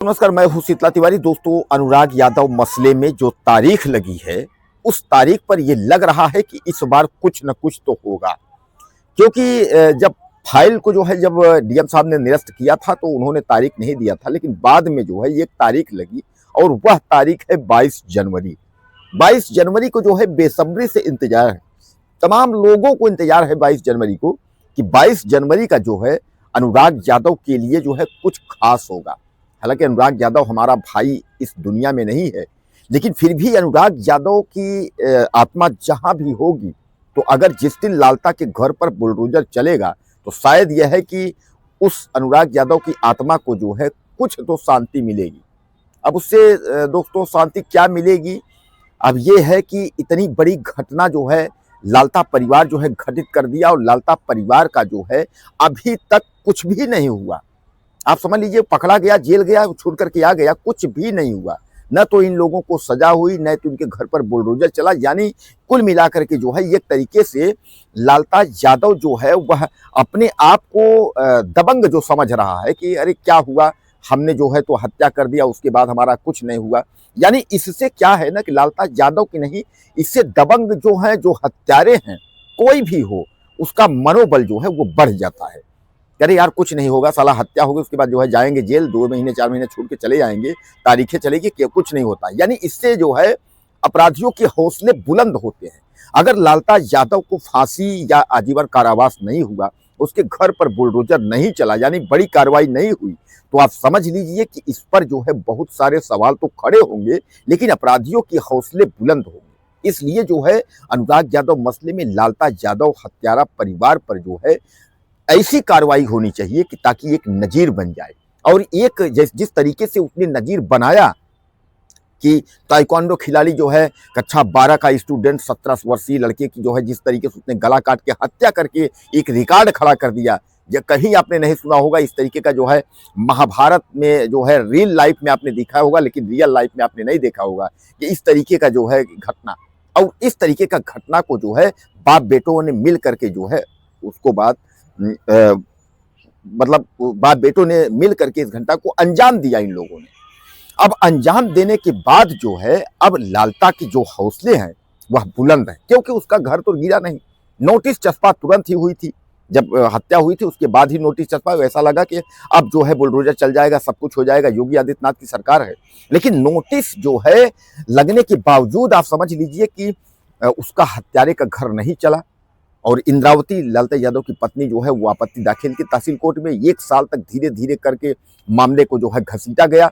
नमस्कार, मैं हूं शीतला तिवारी। दोस्तों, अनुराग यादव मसले में जो तारीख लगी है, उस तारीख पर यह लग रहा है कि इस बार कुछ न कुछ तो होगा। क्योंकि जब फाइल को जो है जब डीएम साहब ने निरस्त किया था तो उन्होंने तारीख नहीं दिया था, लेकिन बाद में जो है एक तारीख लगी और वह तारीख है 22 जनवरी। 22 जनवरी को जो है बेसब्री से इंतजार है, तमाम लोगों को इंतजार है 22 जनवरी को कि 22 जनवरी का जो है अनुराग यादव के लिए जो है कुछ खास होगा। हालांकि अनुराग यादव हमारा भाई इस दुनिया में नहीं है, लेकिन फिर भी अनुराग यादव की आत्मा जहां भी होगी, तो अगर जिस दिन लालता के घर पर बुलडोजर चलेगा तो शायद यह है कि उस अनुराग यादव की आत्मा को जो है कुछ तो शांति मिलेगी। अब उससे दोस्तों शांति क्या मिलेगी? अब ये है कि इतनी बड़ी घटना जो है लालता परिवार जो है घटित कर दिया, और लालता परिवार का जो है अभी तक कुछ भी नहीं हुआ। आप समझ लीजिए, पकड़ा गया, जेल गया, छूट करके आ गया, कुछ भी नहीं हुआ। न तो इन लोगों को सजा हुई, न तो इनके घर पर बुलडोजर चला। यानी कुल मिलाकर के जो है एक तरीके से लालता यादव जो है वह अपने आप को दबंग जो समझ रहा है कि अरे क्या हुआ, हमने जो है तो हत्या कर दिया, उसके बाद हमारा कुछ नहीं हुआ। यानी इससे क्या है ना कि लालता यादव की नहीं, इससे दबंग जो है, जो हत्यारे हैं, कोई भी हो, उसका मनोबल जो है वो बढ़ जाता है। अरे यार कुछ नहीं होगा, साला हत्या होगी, उसके बाद जो है जाएंगे जेल, 2 महीने 4 महीने छूट के चले जाएंगे, तारीखें चलेगी कि कुछ नहीं होता। यानी इससे जो है अपराधियों के हौसले बुलंद होते हैं। अगर लालता यादव को फांसी या आजीवन कारावास नहीं हुआ, उसके घर पर बुलडोजर नहीं चला, यानी बड़ी कार्रवाई नहीं हुई, तो आप समझ लीजिए कि इस पर जो है बहुत सारे सवाल तो खड़े होंगे, लेकिन अपराधियों के हौसले बुलंद होंगे। इसलिए जो है अनुराग यादव मसले में लालता यादव हत्यारा परिवार पर जो है ऐसी कार्रवाई होनी चाहिए कि ताकि एक नजीर बन जाए। और एक जिस तरीके से उसने नजीर बनाया कि ताइक्वांडो खिलाड़ी जो है कक्षा 12 का स्टूडेंट 17 वर्षीय लड़के की जो है जिस तरीके से उसने गला काट के हत्या करके एक रिकॉर्ड खड़ा कर दिया। या कहीं आपने नहीं सुना होगा इस तरीके का जो है, महाभारत में जो है रियल लाइफ में आपने देखा होगा, लेकिन रियल लाइफ में आपने नहीं देखा होगा कि इस तरीके का जो है घटना। और इस तरीके का घटना को जो है बाप बेटों ने मिल करके जो है उसको बाद मतलब बाप बेटों ने मिल करके इस घटना को अंजाम दिया इन लोगों ने। अब अंजाम देने के बाद जो है अब लालता की जो हौसले हैं वह बुलंद है, क्योंकि उसका घर तो गिरा नहीं। नोटिस चस्पा तुरंत ही हुई थी, जब हत्या हुई थी उसके बाद ही नोटिस चस्पा। ऐसा लगा कि अब जो है बुलडोजर चल जाएगा, सब कुछ हो जाएगा, योगी आदित्यनाथ की सरकार है। लेकिन नोटिस जो है लगने के बावजूद आप समझ लीजिए कि उसका हत्यारे का घर नहीं चला। और इंद्रावती लालता यादव की पत्नी जो है वो आपत्ति दाखिल की तहसील कोर्ट में। 1 साल तक धीरे धीरे करके मामले को जो है घसीटा गया।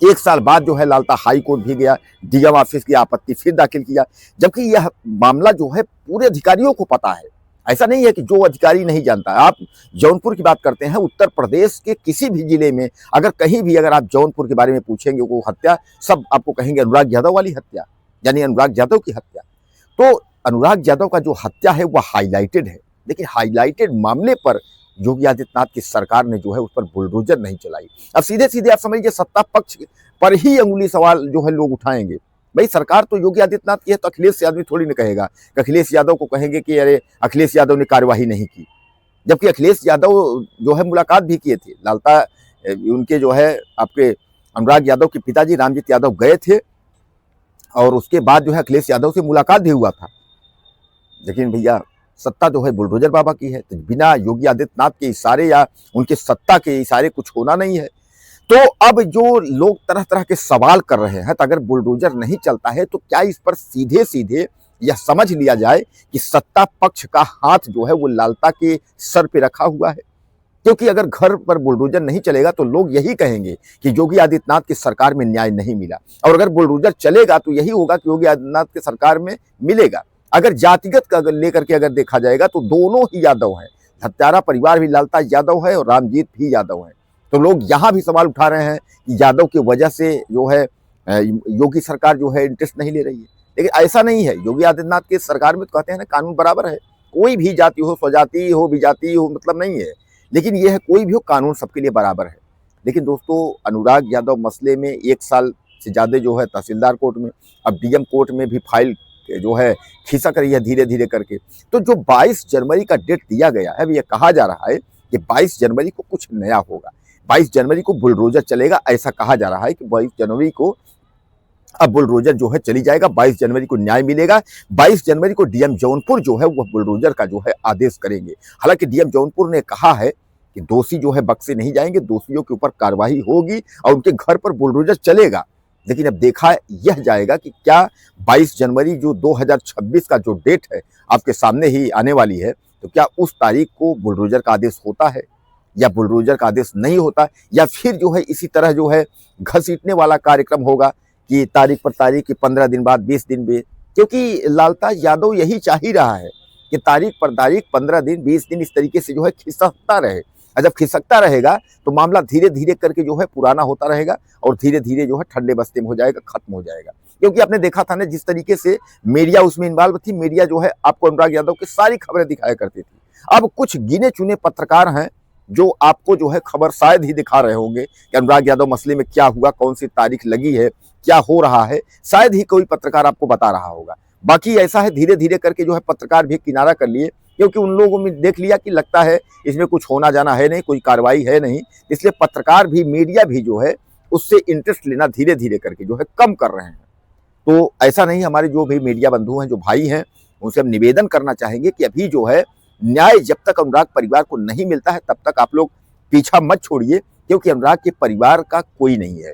1 साल बाद जो है लालता हाई कोर्ट भी गया, डीएम ऑफिस की आपत्ति फिर दाखिल किया। जबकि यह मामला जो है पूरे अधिकारियों को पता है, ऐसा नहीं है कि जो अधिकारी नहीं जानता। आप जौनपुर की बात करते हैं, उत्तर प्रदेश के किसी भी जिले में अगर कहीं भी अगर आप जौनपुर के बारे में पूछेंगे, वो हत्या सब आपको कहेंगे अनुराग यादव वाली हत्या, यानी अनुराग यादव की हत्या। तो अनुराग यादव का जो हत्या है वह हाईलाइटेड है, लेकिन हाईलाइटेड मामले पर योगी आदित्यनाथ की सरकार ने जो है उस पर बुलडोजर नहीं चलाई। अब सीधे सीधे आप समझिए सत्ता पक्ष पर ही अंगुली सवाल जो है लोग उठाएंगे। भाई सरकार तो योगी आदित्यनाथ की है, तो अखिलेश यादव थोड़ी ना कहेगा कि अखिलेश यादव को कहेंगे कि अरे अखिलेश यादव ने कार्यवाही नहीं की। जबकि अखिलेश यादव जो है मुलाकात भी किए थे लालता, उनके जो है आपके अनुराग यादव के पिताजी रामजीत यादव गए थे और उसके बाद जो है अखिलेश यादव से मुलाकात भी हुआ था। लेकिन भैया सत्ता जो है बुलडोजर बाबा की है, तो बिना योगी आदित्यनाथ के इशारे या उनके सत्ता के इशारे कुछ होना नहीं है। तो अब जो लोग तरह तरह के सवाल कर रहे हैं, तो अगर बुलडोजर नहीं चलता है तो क्या इस पर सीधे सीधे यह समझ लिया जाए कि सत्ता पक्ष का हाथ जो है वो लालता के सर पे रखा हुआ है? क्योंकि अगर घर पर बुलडोजर नहीं चलेगा तो लोग यही कहेंगे कि योगी आदित्यनाथ की सरकार में न्याय नहीं मिला, और अगर बुलडोजर चलेगा तो यही होगा कि योगी आदित्यनाथ की सरकार में मिलेगा। अगर जातिगत का अगर लेकर के अगर देखा जाएगा तो दोनों ही यादव हैं, हत्यारा परिवार भी लालता यादव है और रामजीत भी यादव है। तो लोग यहाँ भी सवाल उठा रहे हैं कि यादव की वजह से जो है योगी सरकार जो है इंटरेस्ट नहीं ले रही है। लेकिन ऐसा नहीं है, योगी आदित्यनाथ की सरकार में तो कहते हैं ना कानून बराबर है, कोई भी जाति हो, स्वजाति हो, विजाति हो, मतलब नहीं है। लेकिन यह है कोई भी हो, कानून सबके लिए बराबर है। लेकिन दोस्तों अनुराग यादव मसले में 1 साल से ज़्यादा जो है तहसीलदार कोर्ट में, अब डीएम कोर्ट में भी फाइल जो है खिसक रही है धीरे धीरे करके। तो जो 22 जनवरी का डेट दिया गया है, अब यह कहा जा रहा है कि 22 जनवरी को कुछ नया होगा। 22 जनवरी को बुलडोजर चलेगा, ऐसा कहा जा रहा है कि 22 जनवरी को अब बुलडोजर जो है चली जाएगा, 22 जनवरी को न्याय मिलेगा। 22 जनवरी को डीएम जौनपुर जो है वह बुलडोजर का जो है आदेश करेंगे। हालांकि डीएम जौनपुर ने कहा है कि दोषी जो है बख्शे नहीं जाएंगे, दोषियों के ऊपर कार्रवाई होगी और उनके घर पर बुलडोजर चलेगा। लेकिन अब देखा यह जाएगा कि क्या 22 जनवरी जो 2026 का जो डेट है आपके सामने ही आने वाली है, तो क्या उस तारीख को बुलडोजर का आदेश होता है या बुलडोजर का आदेश नहीं होता, या फिर जो है इसी तरह जो है घसीटने वाला कार्यक्रम होगा कि तारीख पर तारीख की 15 दिन बाद 20 दिन में, क्योंकि लालताज यादव यही चाह ही रहा है कि तारीख पर तारीख 15 दिन 20 दिन इस तरीके से जो है खिसकता रहे। और जब खिसकता रहेगा तो मामला धीरे धीरे करके जो है पुराना होता रहेगा और धीरे धीरे जो है ठंडे बस्ते में हो जाएगा, खत्म हो जाएगा। क्योंकि आपने देखा था ना जिस तरीके से मीडिया उसमें इन्वॉल्व थी, मीडिया जो है आपको अनुराग यादव की सारी खबरें दिखाया करती थी। अब कुछ गिने चुने पत्रकार हैं जो आपको जो है खबर शायद ही दिखा रहे होंगे कि अनुराग यादव मसले में क्या हुआ, कौन सी तारीख लगी है, क्या हो रहा है, शायद ही कोई पत्रकार आपको बता रहा होगा। बाकी ऐसा है धीरे धीरे करके जो है पत्रकार भी किनारा कर लिए, क्योंकि उन लोगों में देख लिया कि लगता है इसमें कुछ होना जाना है नहीं, कोई कार्रवाई है नहीं, इसलिए पत्रकार भी मीडिया भी जो है उससे इंटरेस्ट लेना धीरे धीरे करके जो है कम कर रहे हैं। तो ऐसा नहीं, हमारे जो भी मीडिया बंधु हैं, जो भाई हैं, उनसे हम निवेदन करना चाहेंगे कि अभी जो है न्याय जब तक अनुराग परिवार को नहीं मिलता है तब तक आप लोग पीछा मत छोड़िए, क्योंकि अनुराग के परिवार का कोई नहीं है।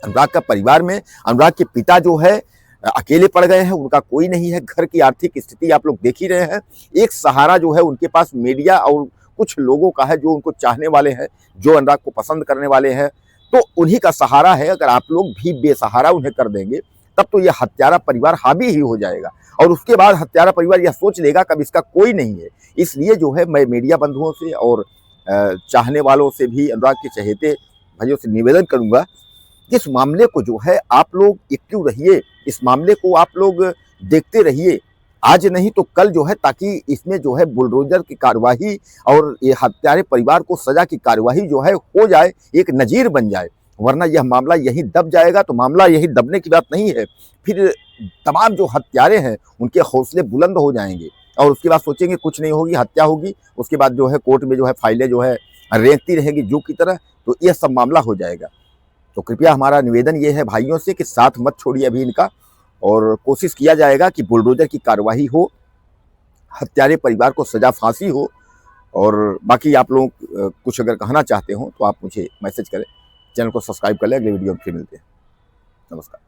अनुराग का परिवार में अनुराग के पिता जो है अकेले पड़ गए हैं, उनका कोई नहीं है। घर की आर्थिक स्थिति आप लोग देख ही रहे हैं। एक सहारा जो है उनके पास मीडिया और कुछ लोगों का है जो उनको चाहने वाले हैं, जो अनुराग को पसंद करने वाले हैं, तो उन्हीं का सहारा है। अगर आप लोग भी बेसहारा उन्हें कर देंगे तब तो यह हत्यारा परिवार हावी ही हो जाएगा और उसके बाद हत्यारा परिवार यह सोच लेगा कब इसका कोई नहीं है। इसलिए जो है मैं मीडिया बंधुओं से और चाहने वालों से भी, अनुराग के चहेते भाइयों से निवेदन करूंगा कि इस मामले को जो है आप लोग एक्टिव रहिए, इस मामले को आप लोग देखते रहिए, आज नहीं तो कल जो है, ताकि इसमें जो है बुलडोजर की कार्यवाही और ये हत्यारे परिवार को सजा की कार्यवाही जो है हो जाए, एक नजीर बन जाए। वरना यह मामला यहीं दब जाएगा। तो मामला यहीं दबने की बात नहीं है, फिर तमाम जो हत्यारे हैं उनके हौसले बुलंद हो जाएंगे और उसके बाद सोचेंगे कुछ नहीं होगी, हत्या होगी, उसके बाद जो है कोर्ट में जो है फाइलें जो है रेंगती रहेंगी जू की तरह, तो यह सब मामला हो जाएगा। तो कृपया हमारा निवेदन ये है भाइयों से कि साथ मत छोड़िए अभी इनका, और कोशिश किया जाएगा कि बुलडोजर की कार्यवाही हो, हत्यारे परिवार को सजा फांसी हो। और बाकी आप लोग कुछ अगर कहना चाहते हो तो आप मुझे मैसेज करें, चैनल को सब्सक्राइब कर लें। अगले वीडियो में फिर मिलते हैं। नमस्कार।